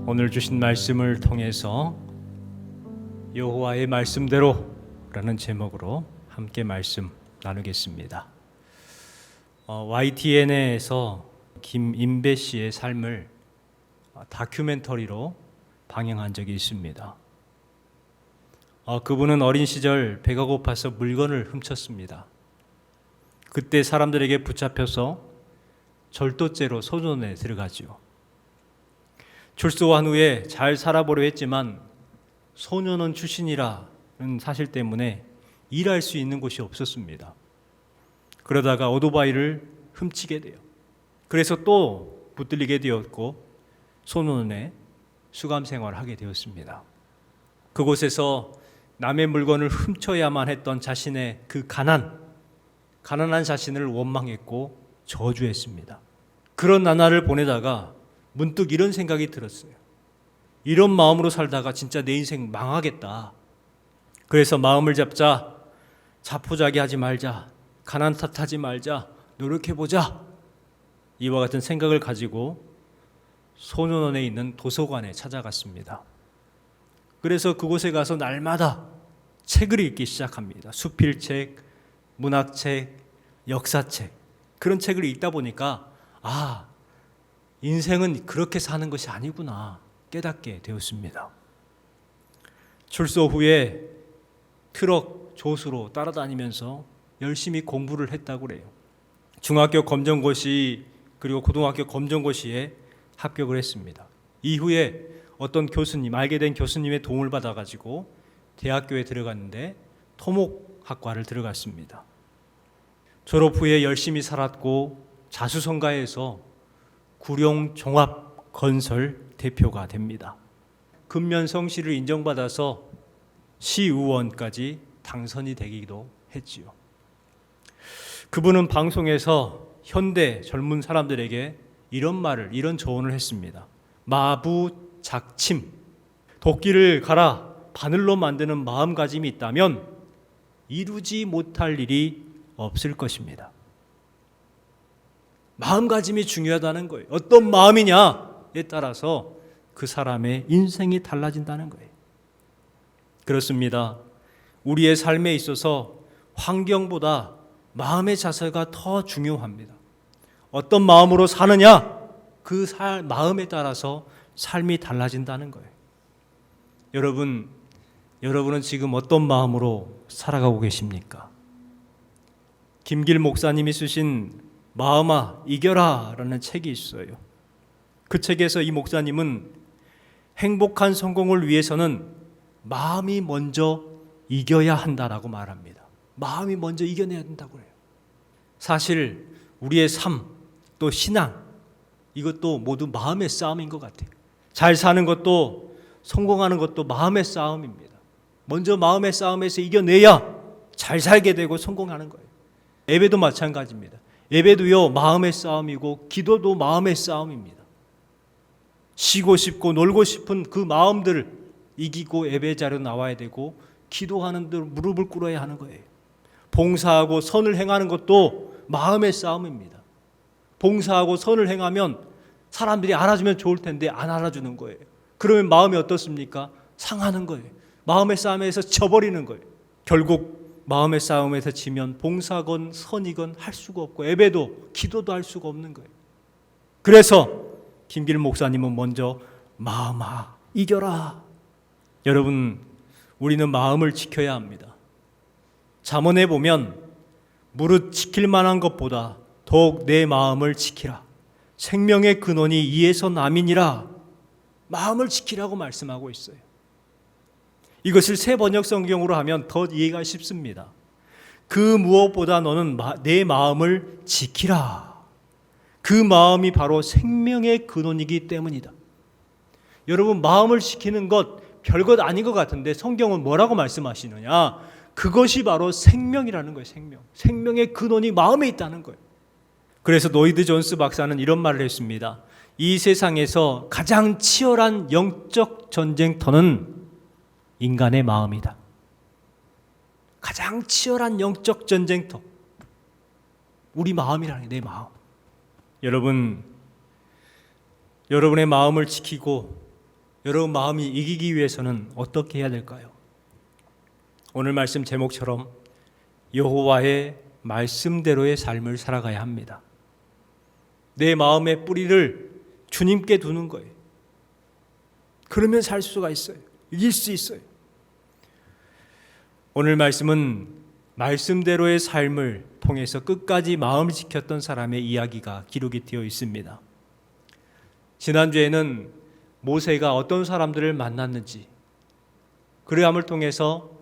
오늘 주신 말씀을 통해서 여호와의 말씀대로 라는 제목으로 함께 말씀 나누겠습니다. YTN에서 김인배 씨의 삶을 다큐멘터리로 방영한 적이 있습니다. 그분은 어린 시절 배가 고파서 물건을 훔쳤습니다. 그때 사람들에게 붙잡혀서 절도죄로 소년원에 들어가지요. 출소한 후에 잘 살아보려 했지만 소년원 출신이라는 사실 때문에 일할 수 있는 곳이 없었습니다. 그러다가 오토바이를 훔치게 돼요. 그래서 또 붙들리게 되었고 소년원에 수감 생활을 하게 되었습니다. 그곳에서 남의 물건을 훔쳐야만 했던 자신의 그 가난한 자신을 원망했고 저주했습니다. 그런 나날을 보내다가 문득 이런 생각이 들었어요. 이런 마음으로 살다가 진짜 내 인생 망하겠다. 그래서 마음을 잡자, 자포자기하지 말자, 가난 탓하지 말자, 노력해보자. 이와 같은 생각을 가지고 소년원에 있는 도서관에 찾아갔습니다. 그래서 그곳에 가서 날마다 책을 읽기 시작합니다. 수필책, 문학책, 역사책, 그런 책을 읽다 보니까 인생은 그렇게 사는 것이 아니구나 깨닫게 되었습니다. 출소 후에 트럭 조수로 따라다니면서 열심히 공부를 했다고 그래요. 중학교 검정고시 그리고 고등학교 검정고시에 합격을 했습니다. 이후에 어떤 교수님, 알게 된 교수님의 도움을 받아가지고 대학교에 들어갔는데 토목학과를 들어갔습니다. 졸업 후에 열심히 살았고 자수성가해서 구룡종합건설 대표가 됩니다. 근면성시를 인정받아서 시의원까지 당선이 되기도 했지요. 그분은 방송에서 현대 젊은 사람들에게 이런 조언을 했습니다. 마부작침, 도끼를 갈아 바늘로 만드는 마음가짐이 있다면 이루지 못할 일이 없을 것입니다. 마음가짐이 중요하다는 거예요. 어떤 마음이냐에 따라서 그 사람의 인생이 달라진다는 거예요. 그렇습니다. 우리의 삶에 있어서 환경보다 마음의 자세가 더 중요합니다. 어떤 마음으로 사느냐, 그 마음에 따라서 삶이 달라진다는 거예요. 여러분은 지금 어떤 마음으로 살아가고 계십니까? 김길 목사님이 쓰신 마음아 이겨라 라는 책이 있어요. 그 책에서 이 목사님은 행복한 성공을 위해서는 마음이 먼저 이겨야 한다라고 말합니다. 마음이 먼저 이겨내야 된다고 해요. 사실 우리의 삶, 또 신앙, 이것도 모두 마음의 싸움인 것 같아요. 잘 사는 것도 성공하는 것도 마음의 싸움입니다. 먼저 마음의 싸움에서 이겨내야 잘 살게 되고 성공하는 거예요. 예배도 마찬가지입니다. 예배도요 마음의 싸움이고 기도도 마음의 싸움입니다. 쉬고 싶고 놀고 싶은 그 마음들을 이기고 예배 자리로 나와야 되고 기도하는 대로 무릎을 꿇어야 하는 거예요. 봉사하고 선을 행하는 것도 마음의 싸움입니다. 봉사하고 선을 행하면 사람들이 알아주면 좋을 텐데 안 알아주는 거예요. 그러면 마음이 어떻습니까? 상하는 거예요. 마음의 싸움에서 져버리는 거예요. 결국 마음의 싸움에서 지면 봉사건 선이건 할 수가 없고 예배도 기도도 할 수가 없는 거예요. 그래서 김길 목사님은 먼저 마음아 이겨라. 여러분, 우리는 마음을 지켜야 합니다. 잠언에 보면 무릇 지킬 만한 것보다 더욱 내 마음을 지키라. 생명의 근원이 이에서 남이니라. 마음을 지키라고 말씀하고 있어요. 이것을 새 번역 성경으로 하면 더 이해가 쉽습니다. 그 무엇보다 너는 내 마음을 지키라. 그 마음이 바로 생명의 근원이기 때문이다. 여러분, 마음을 지키는 것 별것 아닌 것 같은데 성경은 뭐라고 말씀하시느냐? 그것이 바로 생명이라는 거예요. 생명의 근원이 마음에 있다는 거예요. 그래서 노이드 존스 박사는 이런 말을 했습니다. 이 세상에서 가장 치열한 영적 전쟁터는 인간의 마음이다. 가장 치열한 영적 전쟁터, 우리 마음이라는 내 마음. 여러분의 마음을 지키고 여러분 마음이 이기기 위해서는 어떻게 해야 될까요? 오늘 말씀 제목처럼 여호와의 말씀대로의 삶을 살아가야 합니다. 내 마음의 뿌리를 주님께 두는 거예요. 그러면 살 수가 있어요. 이길 수 있어요. 오늘 말씀은 말씀대로의 삶을 통해서 끝까지 마음을 지켰던 사람의 이야기가 기록이 되어 있습니다. 지난주에는 모세가 어떤 사람들을 만났는지, 그러함을 통해서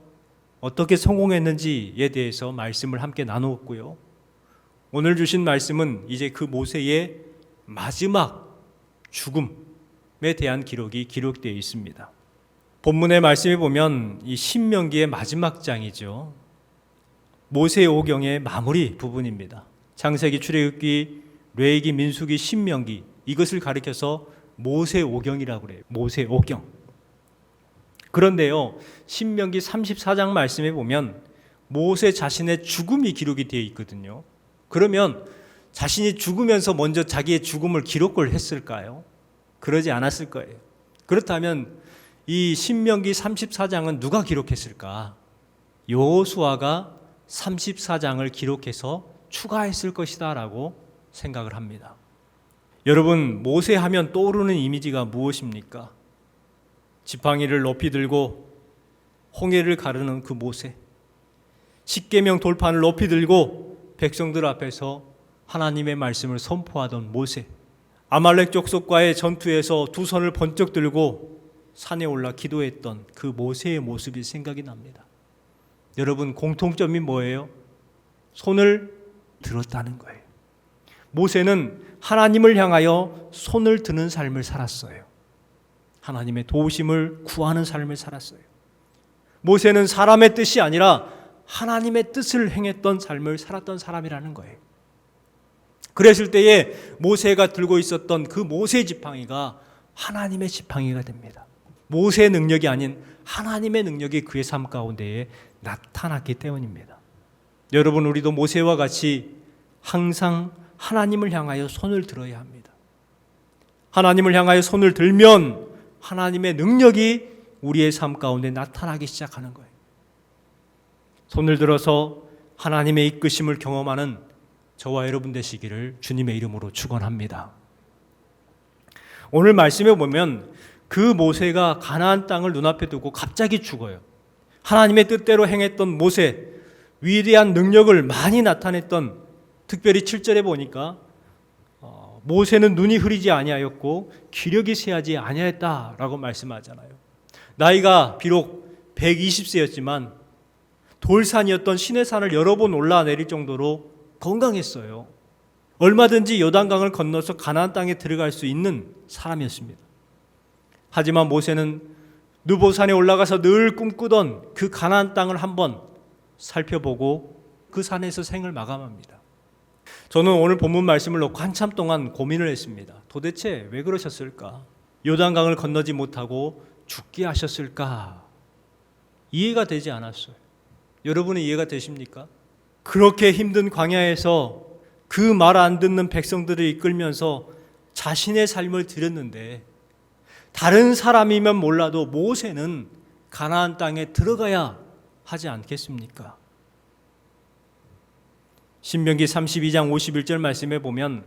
어떻게 성공했는지에 대해서 말씀을 함께 나누었고요. 오늘 주신 말씀은 이제 그 모세의 마지막 죽음에 대한 기록이 기록되어 있습니다. 본문의 말씀에 보면 이 신명기의 마지막 장이죠. 모세 오경의 마무리 부분입니다. 창세기, 출애굽기, 레위기, 민수기, 신명기, 이것을 가리켜서 모세 오경이라고 그래요. 모세 오경. 그런데요, 신명기 34장 말씀에 보면 모세 자신의 죽음이 기록이 되어 있거든요. 그러면 자신이 죽으면서 먼저 자기의 죽음을 기록을 했을까요? 그러지 않았을 거예요. 그렇다면 이 신명기 34장은 누가 기록했을까? 여호수아가 34장을 기록해서 추가했을 것이다 라고 생각을 합니다. 여러분, 모세 하면 떠오르는 이미지가 무엇입니까? 지팡이를 높이 들고 홍해를 가르는 그 모세, 십계명 돌판을 높이 들고 백성들 앞에서 하나님의 말씀을 선포하던 모세, 아말렉 족속과의 전투에서 두 손을 번쩍 들고 산에 올라 기도했던 그 모세의 모습이 생각이 납니다. 여러분, 공통점이 뭐예요? 손을 들었다는 거예요. 모세는 하나님을 향하여 손을 드는 삶을 살았어요. 하나님의 도우심을 구하는 삶을 살았어요. 모세는 사람의 뜻이 아니라 하나님의 뜻을 행했던 삶을 살았던 사람이라는 거예요. 그랬을 때에 모세가 들고 있었던 그 모세 지팡이가 하나님의 지팡이가 됩니다. 모세의 능력이 아닌 하나님의 능력이 그의 삶 가운데에 나타났기 때문입니다. 여러분, 우리도 모세와 같이 항상 하나님을 향하여 손을 들어야 합니다. 하나님을 향하여 손을 들면 하나님의 능력이 우리의 삶 가운데 나타나기 시작하는 거예요. 손을 들어서 하나님의 이끄심을 경험하는 저와 여러분 되시기를 주님의 이름으로 축원합니다. 오늘 말씀에 보면 그 모세가 가나안 땅을 눈앞에 두고 갑자기 죽어요. 하나님의 뜻대로 행했던 모세, 위대한 능력을 많이 나타냈던, 특별히 7절에 보니까 모세는 눈이 흐리지 아니하였고 기력이 쇠하지 아니하였다라고 말씀하잖아요. 나이가 비록 120세였지만 돌산이었던 시내산을 여러 번 올라내릴 정도로 건강했어요. 얼마든지 요단강을 건너서 가나안 땅에 들어갈 수 있는 사람이었습니다. 하지만 모세는 느보산에 올라가서 늘 꿈꾸던 그 가나안 땅을 한번 살펴보고 그 산에서 생을 마감합니다. 저는 오늘 본문 말씀을 놓고 한참 동안 고민을 했습니다. 도대체 왜 그러셨을까? 요단강을 건너지 못하고 죽게 하셨을까? 이해가 되지 않았어요. 여러분은 이해가 되십니까? 그렇게 힘든 광야에서 그 말 안 듣는 백성들을 이끌면서 자신의 삶을 드렸는데 다른 사람이면 몰라도 모세는 가나안 땅에 들어가야 하지 않겠습니까? 신명기 32장 51절 말씀에 보면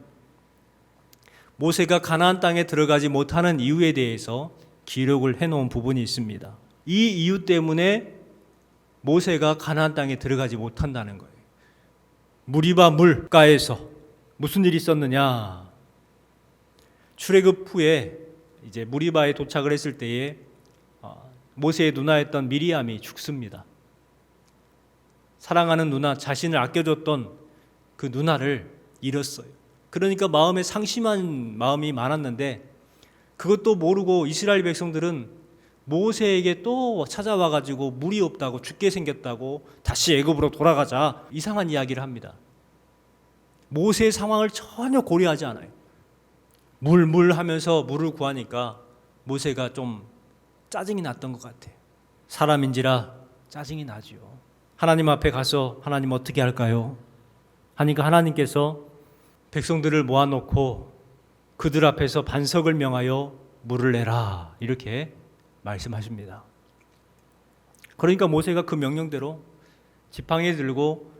모세가 가나안 땅에 들어가지 못하는 이유에 대해서 기록을 해놓은 부분이 있습니다. 이 이유 때문에 모세가 가나안 땅에 들어가지 못한다는 거예요. 무리바 물가에서 무슨 일이 있었느냐? 출애굽 후에 이제 무리바에 도착을 했을 때에 모세의 누나였던 미리암이 죽습니다. 사랑하는 누나, 자신을 아껴줬던 그 누나를 잃었어요. 그러니까 마음에 상심한 마음이 많았는데 그것도 모르고 이스라엘 백성들은 모세에게 또 찾아와 가지고 물이 없다고, 죽게 생겼다고, 다시 애굽으로 돌아가자, 이상한 이야기를 합니다. 모세의 상황을 전혀 고려하지 않아요. 물 하면서 물을 구하니까 모세가 좀 짜증이 났던 것 같아요. 사람인지라 짜증이 나죠. 하나님 앞에 가서 하나님 어떻게 할까요? 하니까 하나님께서 백성들을 모아놓고 그들 앞에서 반석을 명하여 물을 내라 이렇게 말씀하십니다. 그러니까 모세가 그 명령대로 지팡이 들고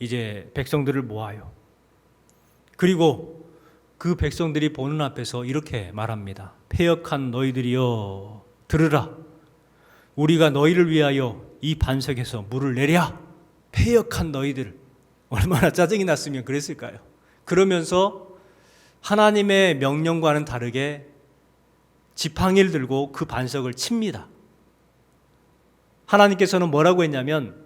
이제 백성들을 모아요. 그리고 그 백성들이 보는 앞에서 이렇게 말합니다. 패역한 너희들이여 들으라. 우리가 너희를 위하여 이 반석에서 물을 내랴. 패역한 너희들. 얼마나 짜증이 났으면 그랬을까요? 그러면서 하나님의 명령과는 다르게 지팡이를 들고 그 반석을 칩니다. 하나님께서는 뭐라고 했냐면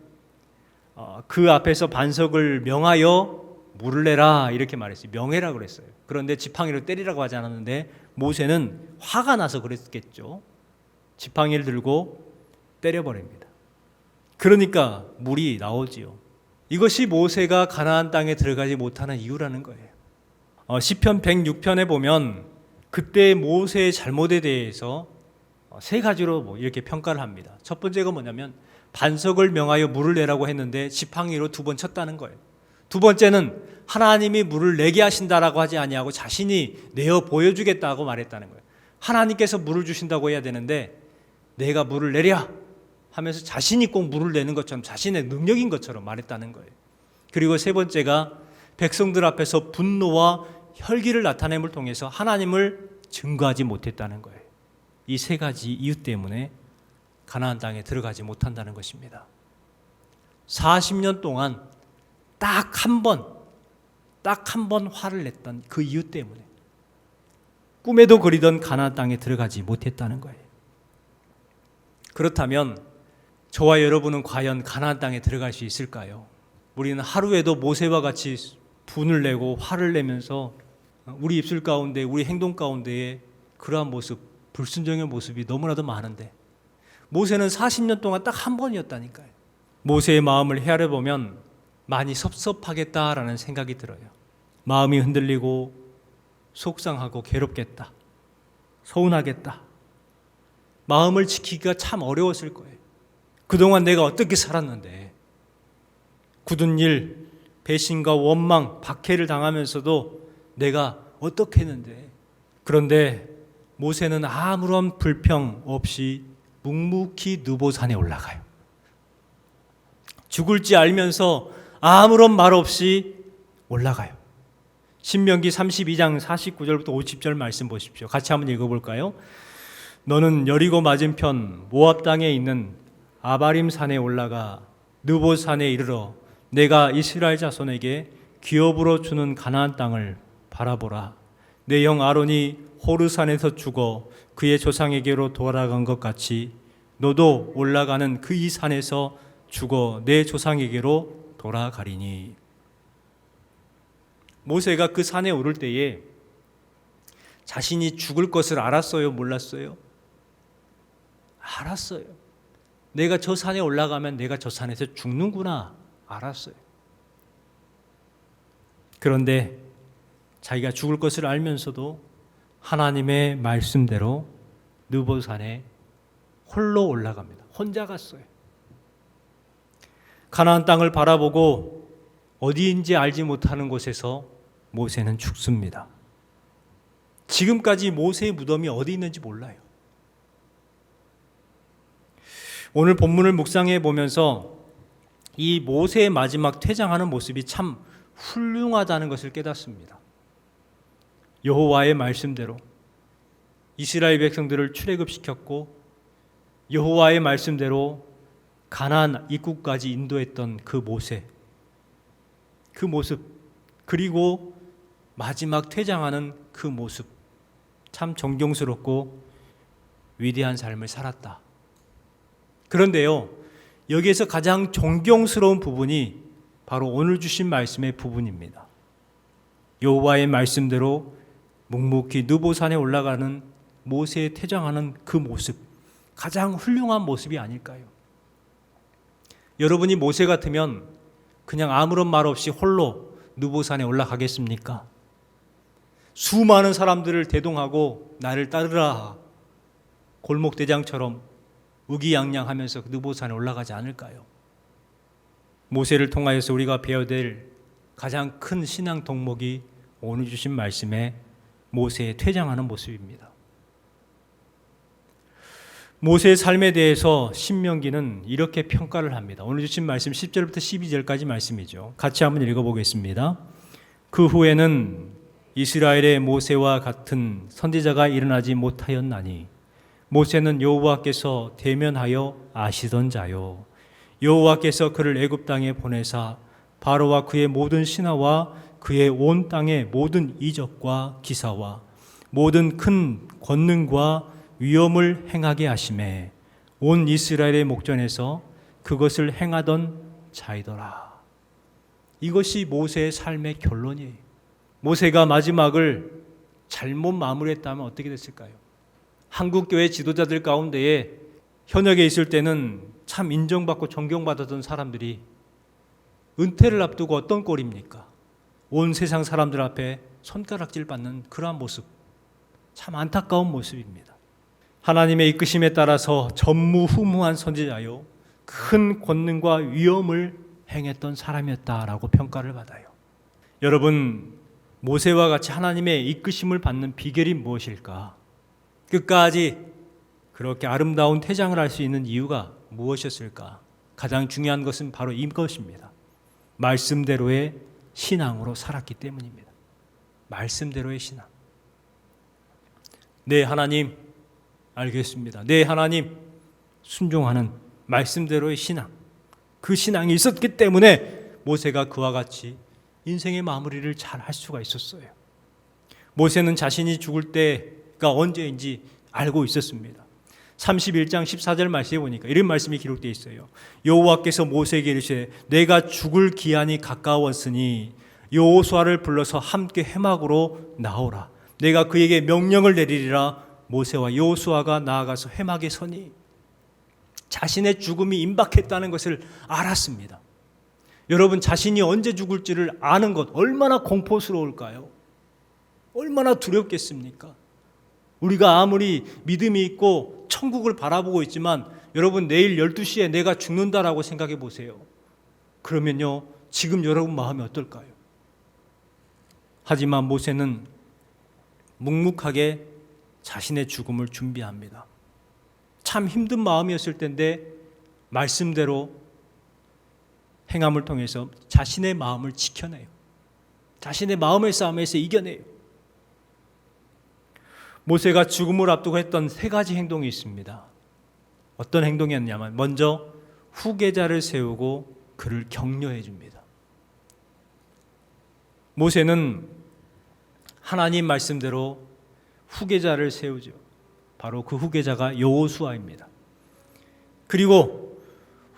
그 앞에서 반석을 명하여 물을 내라 이렇게 말했어요. 명해라 그랬어요. 그런데 지팡이로 때리라고 하지 않았는데 모세는 화가 나서 그랬겠죠. 지팡이를 들고 때려버립니다. 그러니까 물이 나오지요. 이것이 모세가 가나안 땅에 들어가지 못하는 이유라는 거예요. 시편 106편에 보면 그때 모세의 잘못에 대해서 세 가지로 이렇게 평가를 합니다. 첫 번째가 뭐냐면 반석을 명하여 물을 내라고 했는데 지팡이로 2번 쳤다는 거예요. 두 번째는 하나님이 물을 내게 하신다라고 하지 아니하고 자신이 내어 보여주겠다고 말했다는 거예요. 하나님께서 물을 주신다고 해야 되는데 내가 물을 내랴 하면서 자신이 꼭 물을 내는 것처럼 자신의 능력인 것처럼 말했다는 거예요. 그리고 세 번째가 백성들 앞에서 분노와 혈기를 나타냄을 통해서 하나님을 증거하지 못했다는 거예요. 이 세 가지 이유 때문에 가나안 땅에 들어가지 못한다는 것입니다. 40년 동안 딱 한 번 화를 냈던 그 이유 때문에 꿈에도 그리던 가나안 땅에 들어가지 못했다는 거예요. 그렇다면 저와 여러분은 과연 가나안 땅에 들어갈 수 있을까요? 우리는 하루에도 모세와 같이 분을 내고 화를 내면서 우리 입술 가운데 우리 행동 가운데에 그러한 모습, 불순종의 모습이 너무나도 많은데 모세는 40년 동안 딱 한 번이었다니까요. 모세의 마음을 헤아려 보면 많이 섭섭하겠다라는 생각이 들어요. 마음이 흔들리고 속상하고 괴롭겠다. 서운하겠다. 마음을 지키기가 참 어려웠을 거예요. 그동안 내가 어떻게 살았는데 굳은 일, 배신과 원망, 박해를 당하면서도 내가 어떻게 했는데 그런데 모세는 아무런 불평 없이 묵묵히 느보산에 올라가요. 죽을지 알면서 아무런 말 없이 올라가요. 신명기 32장 49절부터 50절 말씀 보십시오. 같이 한번 읽어볼까요? 너는 여리고 맞은편 모압 땅에 있는 아바림 산에 올라가 느보산에 이르러 내가 이스라엘 자손에게 기업으로 주는 가나안 땅을 바라보라. 내 형 아론이 호르산에서 죽어 그의 조상에게로 돌아간 것 같이 너도 올라가는 그 이 산에서 죽어 내 조상에게로 돌아가리니. 모세가 그 산에 오를 때에 자신이 죽을 것을 알았어요? 몰랐어요? 알았어요. 내가 저 산에 올라가면 내가 저 산에서 죽는구나 알았어요. 그런데 자기가 죽을 것을 알면서도 하나님의 말씀대로 느보산에 홀로 올라갑니다. 혼자 갔어요. 가나안 땅을 바라보고 어디인지 알지 못하는 곳에서 모세는 죽습니다. 지금까지 모세의 무덤이 어디 있는지 몰라요. 오늘 본문을 묵상해 보면서 이 모세의 마지막 퇴장하는 모습이 참 훌륭하다는 것을 깨닫습니다. 여호와의 말씀대로 이스라엘 백성들을 출애굽시켰고 여호와의 말씀대로 가나안 입국까지 인도했던 그 모세, 그 모습, 그리고 마지막 퇴장하는 그 모습, 참 존경스럽고 위대한 삶을 살았다. 그런데요, 여기에서 가장 존경스러운 부분이 바로 오늘 주신 말씀의 부분입니다. 여호와의 말씀대로 묵묵히 느보산에 올라가는 모세의 퇴장하는 그 모습, 가장 훌륭한 모습이 아닐까요? 여러분이 모세 같으면 그냥 아무런 말 없이 홀로 느보산에 올라가겠습니까? 수많은 사람들을 대동하고 나를 따르라 골목대장처럼 의기양양하면서 느보산에 올라가지 않을까요? 모세를 통하여서 우리가 배워야 될 가장 큰 신앙 덕목이 오늘 주신 말씀에 모세의 퇴장하는 모습입니다. 모세의 삶에 대해서 신명기는 이렇게 평가를 합니다. 오늘 주신 말씀 10절부터 12절까지 말씀이죠. 같이 한번 읽어보겠습니다. 그 후에는 이스라엘의 모세와 같은 선지자가 일어나지 못하였나니 모세는 여호와께서 대면하여 아시던 자요 여호와께서 그를 애굽 땅에 보내사 바로와 그의 모든 신하와 그의 온 땅의 모든 이적과 기사와 모든 큰 권능과 위엄을 행하게 하심에 온 이스라엘의 목전에서 그것을 행하던 자이더라. 이것이 모세의 삶의 결론이에요. 모세가 마지막을 잘못 마무리했다면 어떻게 됐을까요? 한국교회 지도자들 가운데에 현역에 있을 때는 참 인정받고 존경받았던 사람들이 은퇴를 앞두고 어떤 꼴입니까? 온 세상 사람들 앞에 손가락질 받는 그러한 모습, 참 안타까운 모습입니다. 하나님의 이끄심에 따라서 전무후무한 선지자요 큰 권능과 위엄을 행했던 사람이었다라고 평가를 받아요. 여러분, 모세와 같이 하나님의 이끄심을 받는 비결이 무엇일까? 끝까지 그렇게 아름다운 퇴장을 할 수 있는 이유가 무엇이었을까? 가장 중요한 것은 바로 이것입니다. 말씀대로의 신앙으로 살았기 때문입니다. 말씀대로의 신앙. 네, 하나님 알겠습니다. 네, 하나님 순종하는 말씀대로의 신앙. 그 신앙이 있었기 때문에 모세가 그와 같이 인생의 마무리를 잘 할 수가 있었어요. 모세는 자신이 죽을 때가 언제인지 알고 있었습니다. 31장 14절 말씀에 보니까 이런 말씀이 기록되어 있어요. 여호와께서 모세에게 이르시되 내가 죽을 기한이 가까웠으니 여호수아를 불러서 함께 회막으로 나오라. 내가 그에게 명령을 내리리라. 모세와 여호수아가 나아가서 회막에 서니 자신의 죽음이 임박했다는 것을 알았습니다. 여러분, 자신이 언제 죽을지를 아는 것 얼마나 공포스러울까요? 얼마나 두렵겠습니까? 우리가 아무리 믿음이 있고 천국을 바라보고 있지만 여러분, 내일 12시에 내가 죽는다라고 생각해 보세요. 그러면요, 지금 여러분 마음이 어떨까요? 하지만 모세는 묵묵하게 자신의 죽음을 준비합니다. 참 힘든 마음이었을 텐데 말씀대로 행함을 통해서 자신의 마음을 지켜내요. 자신의 마음의 싸움에서 이겨내요. 모세가 죽음을 앞두고 했던 세 가지 행동이 있습니다. 어떤 행동이었냐면 먼저 후계자를 세우고 그를 격려해 줍니다. 모세는 하나님 말씀대로 후계자를 세우죠. 바로 그 후계자가 여호수아입니다. 그리고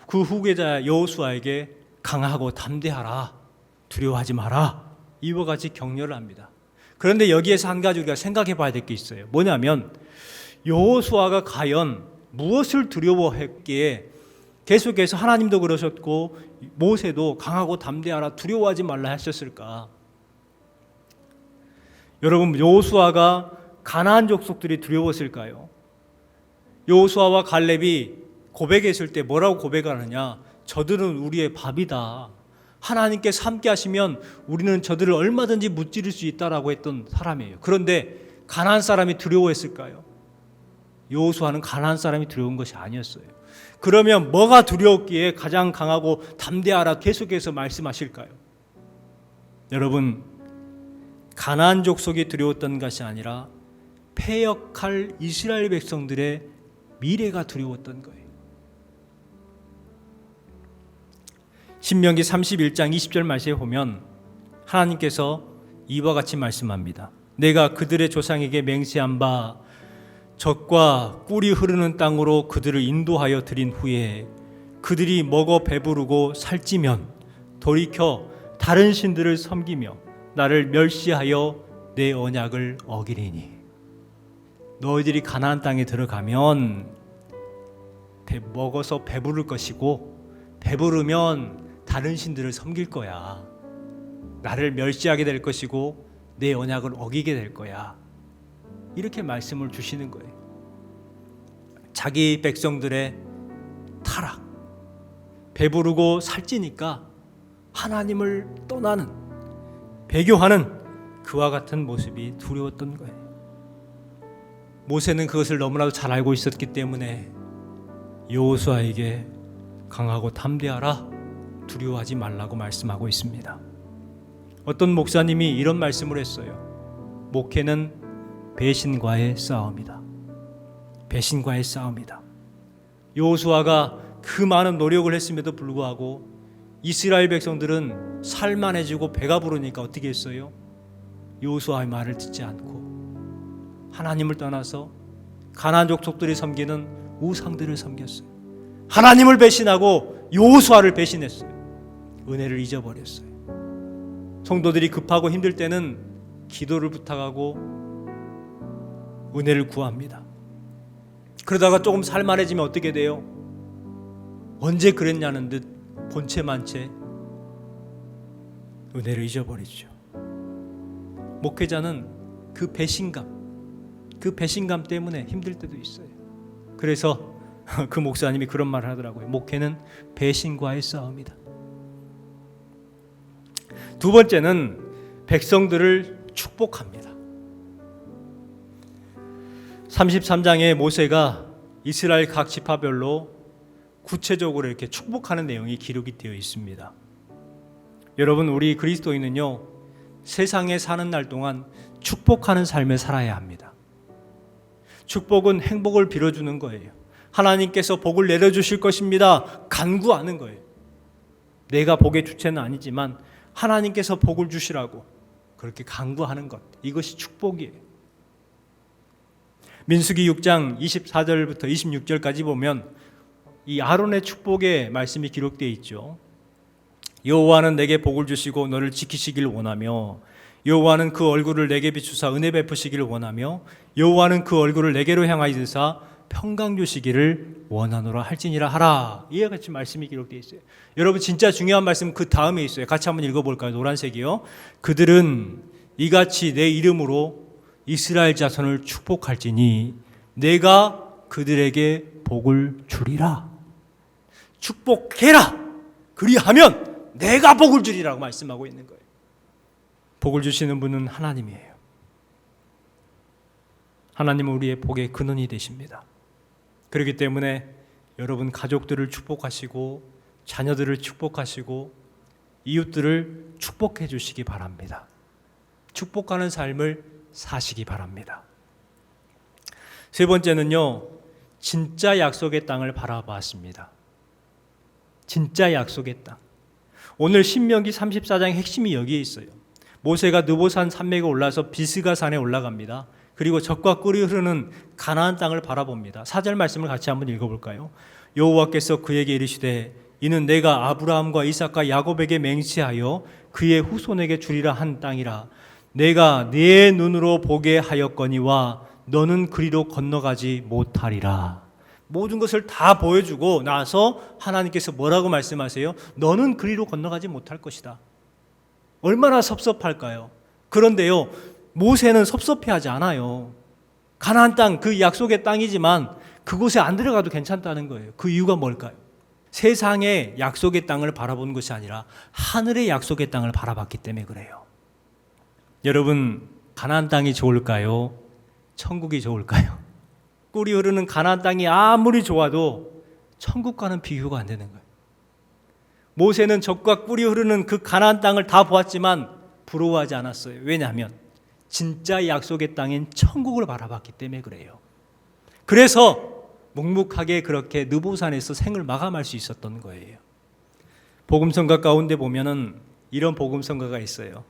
그 후계자 여호수아에게 강하고 담대하라, 두려워하지 마라, 이와 같이 격려를 합니다. 그런데 여기에서 한 가지 우리가 생각해 봐야 될 게 있어요. 뭐냐면 여호수아가 과연 무엇을 두려워했기에 계속해서 하나님도 그러셨고 모세도 강하고 담대하라, 두려워하지 말라 하셨을까? 여러분, 여호수아가 가나안 족속들이 두려웠을까요? 여호수아와 갈렙이 고백했을 때 뭐라고 고백을 하느냐? 저들은 우리의 밥이다. 하나님께서 함께 하시면 우리는 저들을 얼마든지 무찌를 수 있다라고 했던 사람이에요. 그런데 가나안 사람이 두려워했을까요? 여호수아는 가나안 사람이 두려운 것이 아니었어요. 그러면 뭐가 두려웠기에 가장 강하고 담대하라 계속해서 말씀하실까요? 여러분, 가나안 족속이 두려웠던 것이 아니라 패역할 이스라엘 백성들의 미래가 두려웠던 거예요. 신명기 31장 20절 말씀에 보면 하나님께서 이와 같이 말씀합니다. 내가 그들의 조상에게 맹세한 바 젖과 꿀이 흐르는 땅으로 그들을 인도하여 드린 후에 그들이 먹어 배부르고 살찌면 돌이켜 다른 신들을 섬기며 나를 멸시하여 내 언약을 어기리니. 너희들이 가나안 땅에 들어가면 먹어서 배부를 것이고 배부르면 다른 신들을 섬길 거야. 나를 멸시하게 될 것이고 내 언약을 어기게 될 거야. 이렇게 말씀을 주시는 거예요. 자기 백성들의 타락, 배부르고 살찌니까 하나님을 떠나는, 배교하는 그와 같은 모습이 두려웠던 거예요. 모세는 그것을 너무나도 잘 알고 있었기 때문에 여호수아에게 강하고 담대하라, 두려워하지 말라고 말씀하고 있습니다. 어떤 목사님이 이런 말씀을 했어요. 목회는 배신과의 싸움이다. 배신과의 싸움이다. 여호수아가 그 많은 노력을 했음에도 불구하고 이스라엘 백성들은 살만해지고 배가 부르니까 어떻게 했어요? 여호수아의 말을 듣지 않고 하나님을 떠나서 가나안 족속들이 섬기는 우상들을 섬겼어요. 하나님을 배신하고 여호수아를 배신했어요. 은혜를 잊어버렸어요. 성도들이 급하고 힘들 때는 기도를 부탁하고 은혜를 구합니다. 그러다가 조금 살만해지면 어떻게 돼요? 언제 그랬냐는 듯 본체만 채 은혜를 잊어버리죠. 목회자는 그 배신감 때문에 힘들 때도 있어요. 그래서 그 목사님이 그런 말을 하더라고요. 목회는 배신과의 싸움이다. 두 번째는 백성들을 축복합니다. 33장에 모세가 이스라엘 각 지파별로 구체적으로 이렇게 축복하는 내용이 기록이 되어 있습니다. 여러분, 우리 그리스도인은요, 세상에 사는 날 동안 축복하는 삶을 살아야 합니다. 축복은 행복을 빌어주는 거예요. 하나님께서 복을 내려주실 것입니다. 간구하는 거예요. 내가 복의 주체는 아니지만 하나님께서 복을 주시라고 그렇게 간구하는 것, 이것이 축복이에요. 민수기 6장 24절부터 26절까지 보면 이 아론의 축복의 말씀이 기록되어 있죠. 여호와는 내게 복을 주시고 너를 지키시길 원하며, 여호와는 그 얼굴을 내게 비추사 은혜 베푸시기를 원하며, 여호와는 그 얼굴을 내게로 향하시사 평강 주시기를 원하노라 할지니라 하라. 이와 같이 말씀이 기록되어 있어요. 여러분, 진짜 중요한 말씀 그 다음에 있어요. 같이 한번 읽어볼까요? 노란색이요. 그들은 이같이 내 이름으로 이스라엘 자손을 축복할지니 내가 그들에게 복을 주리라. 축복해라. 그리하면 내가 복을 주리라고 말씀하고 있는 거예요. 복을 주시는 분은 하나님이에요. 하나님은 우리의 복의 근원이 되십니다. 그렇기 때문에 여러분 가족들을 축복하시고 자녀들을 축복하시고 이웃들을 축복해 주시기 바랍니다. 축복하는 삶을 사시기 바랍니다. 세 번째는요, 진짜 약속의 땅을 바라봤습니다. 진짜 약속의 땅. 오늘 신명기 34장의 핵심이 여기에 있어요. 모세가 느보산 산맥에 올라서 비스가 산에 올라갑니다. 그리고 적과 꿀이 흐르는 가나안 땅을 바라봅니다. 4절 말씀을 같이 한번 읽어볼까요? 여호와께서 그에게 이르시되 이는 내가 아브라함과 이삭과 야곱에게 맹세하여 그의 후손에게 주리라 한 땅이라. 내가 네 눈으로 보게 하였거니와 너는 그리로 건너가지 못하리라. 모든 것을 다 보여주고 나서 하나님께서 뭐라고 말씀하세요? 너는 그리로 건너가지 못할 것이다. 얼마나 섭섭할까요? 그런데요, 모세는 섭섭해하지 않아요. 가나안 땅, 그 약속의 땅이지만 그곳에 안 들어가도 괜찮다는 거예요. 그 이유가 뭘까요? 세상의 약속의 땅을 바라본 것이 아니라 하늘의 약속의 땅을 바라봤기 때문에 그래요. 여러분, 가나안 땅이 좋을까요? 천국이 좋을까요? 꿀이 흐르는 가나안 땅이 아무리 좋아도 천국과는 비교가 안 되는 거예요. 모세는 적과 꿀이 흐르는 그 가나안 땅을 다 보았지만 부러워하지 않았어요. 왜냐하면 진짜 약속의 땅인 천국을 바라봤기 때문에 그래요. 그래서 묵묵하게 그렇게 느보산에서 생을 마감할 수 있었던 거예요. 복음성가 가운데 보면은 이런 복음성가가 있어요.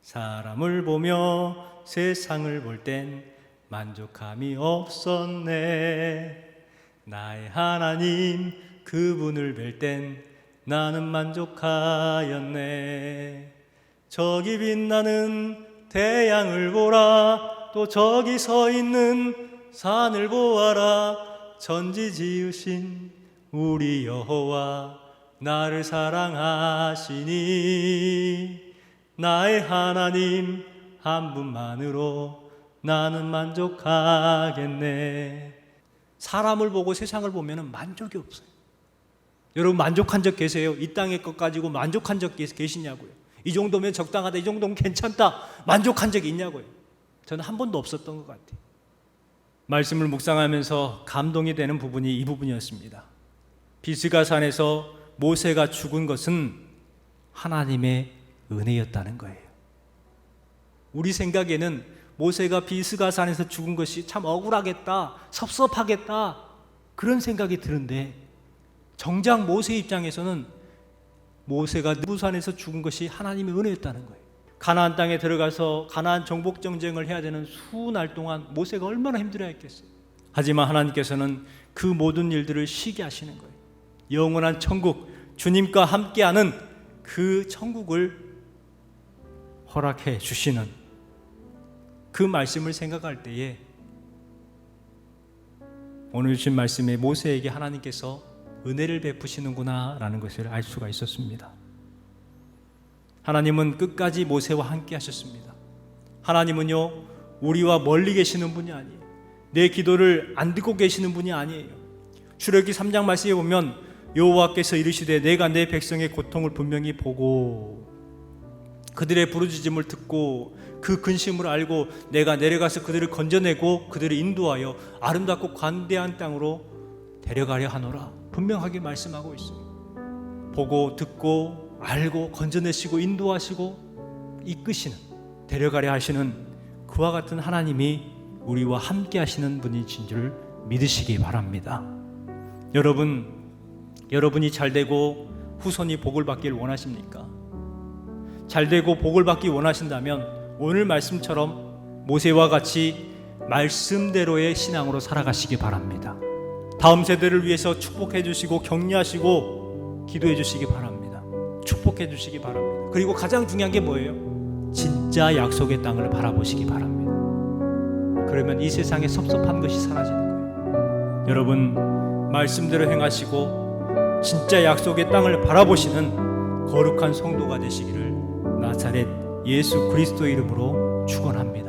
사람을 보며 세상을 볼 땐 만족함이 없었네. 나의 하나님 그분을 뵐 땐 나는 만족하였네. 저기 빛나는 태양을 보라. 또 저기 서 있는 산을 보아라. 천지 지으신 우리 여호와 나를 사랑하시니 나의 하나님 한 분만으로 나는 만족하겠네. 사람을 보고 세상을 보면 만족이 없어요. 여러분, 만족한 적 계세요? 이 땅의 것 가지고 만족한 적 계시냐고요? 이 정도면 적당하다, 이 정도면 괜찮다, 만족한 적이 있냐고요? 저는 한 번도 없었던 것 같아요. 말씀을 묵상하면서 감동이 되는 부분이 이 부분이었습니다. 비스가산에서 모세가 죽은 것은 하나님의 은혜였다는 거예요. 우리 생각에는 모세가 비스가산에서 죽은 것이 참 억울하겠다, 섭섭하겠다, 그런 생각이 드는데 정작 모세 입장에서는 모세가 느부산에서 죽은 것이 하나님의 은혜였다는 거예요. 가나안 땅에 들어가서 가나안 정복 정쟁을 해야 되는 수날 동안 모세가 얼마나 힘들어했겠어요. 하지만 하나님께서는 그 모든 일들을 쉬게 하시는 거예요. 영원한 천국, 주님과 함께하는 그 천국을 허락해 주시는 그 말씀을 생각할 때에 오늘 주신 말씀에 모세에게 하나님께서 은혜를 베푸시는구나 라는 것을 알 수가 있었습니다. 하나님은 끝까지 모세와 함께 하셨습니다. 하나님은요, 우리와 멀리 계시는 분이 아니에요. 내 기도를 안 듣고 계시는 분이 아니에요. 출애굽기 3장 말씀에 보면 여호와께서 이르시되 내가 내 백성의 고통을 분명히 보고 그들의 부르짖음을 듣고 그 근심을 알고 내가 내려가서 그들을 건져내고 그들을 인도하여 아름답고 관대한 땅으로 데려가려 하노라, 분명하게 말씀하고 있어요. 보고 듣고 알고 건져내시고 인도하시고 이끄시는, 데려가려 하시는 그와 같은 하나님이 우리와 함께 하시는 분이신 줄 믿으시기 바랍니다. 여러분이 잘되고 후손이 복을 받길 원하십니까? 잘되고 복을 받기 원하신다면 오늘 말씀처럼 모세와 같이 말씀대로의 신앙으로 살아가시기 바랍니다. 다음 세대를 위해서 축복해 주시고 격려하시고 기도해 주시기 바랍니다. 축복해 주시기 바랍니다. 그리고 가장 중요한 게 뭐예요? 진짜 약속의 땅을 바라보시기 바랍니다. 그러면 이 세상에 섭섭한 것이 사라지는 거예요. 여러분, 말씀대로 행하시고 진짜 약속의 땅을 바라보시는 거룩한 성도가 되시기를 나사렛 예수 그리스도의 이름으로 축원합니다.